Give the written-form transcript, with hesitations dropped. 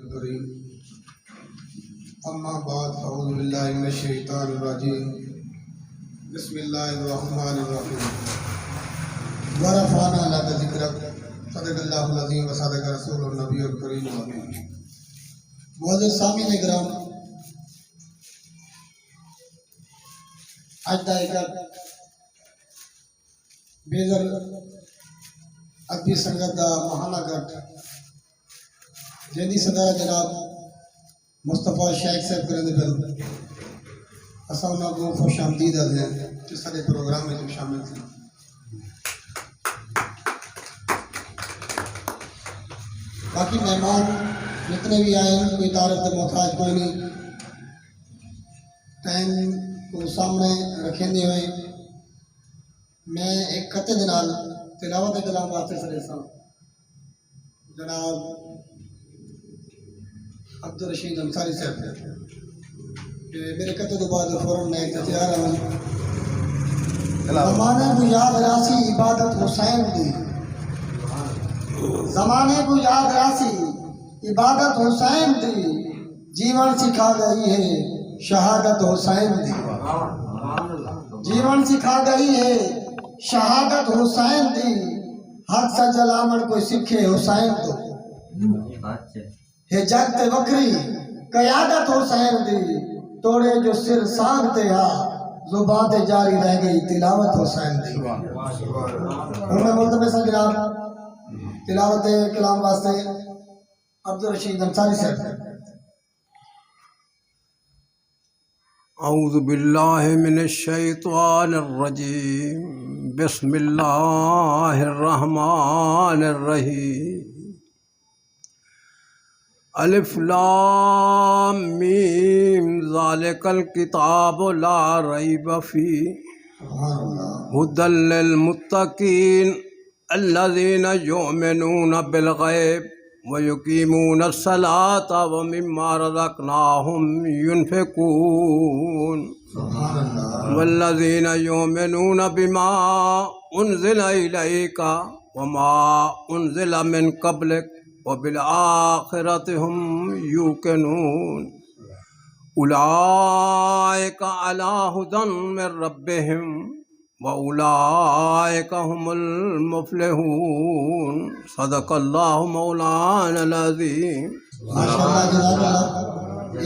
الكريم اما بعد اعوذ باللہ من الشیطان الرجیم بسم اللہ الرحمن الرحیم ورفعنا لك ذکرک صدق اللہ العظیم وصدق رسول النبی الکریم آمین۔ معزز سامعین کرام، اج دا ایک بیزر ادبی سنگت دا ماہانہ گھٹ جیدی صدر جناب مصطفیٰ شیخ صاحب کرنے پر اساں انہاں کو خوش آمدید ہیں کہ سارے پروگرام میں جو شامل تھے۔ باقی مہمان جتنے بھی آئے ہیں کوئی تعارف کے محتاج کوئی نہیں، ٹائم کو سامنے رکھیں ہوئے میں ایک خطے دے نال تلاوت کلام واسطے سرے سا جناب عبدالرشید انصاری صاحب کہ میرے خطے تو بعد فوراً میں تیار ہوں۔ زمانے کو یاد راسی عبادت حسین دی، زمانے کو یاد راسی عبادت حسین دی، جیون سکھا گئی ہے شہادت حسین دی، جیون سکھا گئی ہے شہادت حسین دی، حق سا جلامن کوئی سکھے حسین تو ہے جگ تے وکری قیادت حسین دی، توڑے جو سر سانگتے ہا زبان تے جاری رہ گئی تلاوت حسین دی۔ میں ملتمس سے جناب تلاوت کلام واسطے عبدالرشید انصاری صاحب۔ اعوذ باللہ من الشیطان الرجیم، بسم اللہ الرحمن الرحیم، الف لام میم ذالک الکتاب لا ریب فیہ ھدی للمتقین الذین یؤمنون بالغیب وَيُقِيمُونَ الصَّلَاةَ وَمِمَّا رَزَقْنَاهُمْ يُنْفِقُونَ وَالَّذِينَ يُؤْمِنُونَ بِمَا أُنزِلَ إِلَيْكَ وَمَا أُنزِلَ مِنْ قَبْلِكَ وَبِالْآخِرَةِ هُمْ يُوقِنُونَ أُولَئِكَ عَلَى هُدًى مِّن رَّبِّهِمْ وَأُولَئِكَ هُمُ الْمُفْلِحُونَ۔ صدق اللہ مولانا العظیم۔ ماشاءاللہ جزاک اللہ۔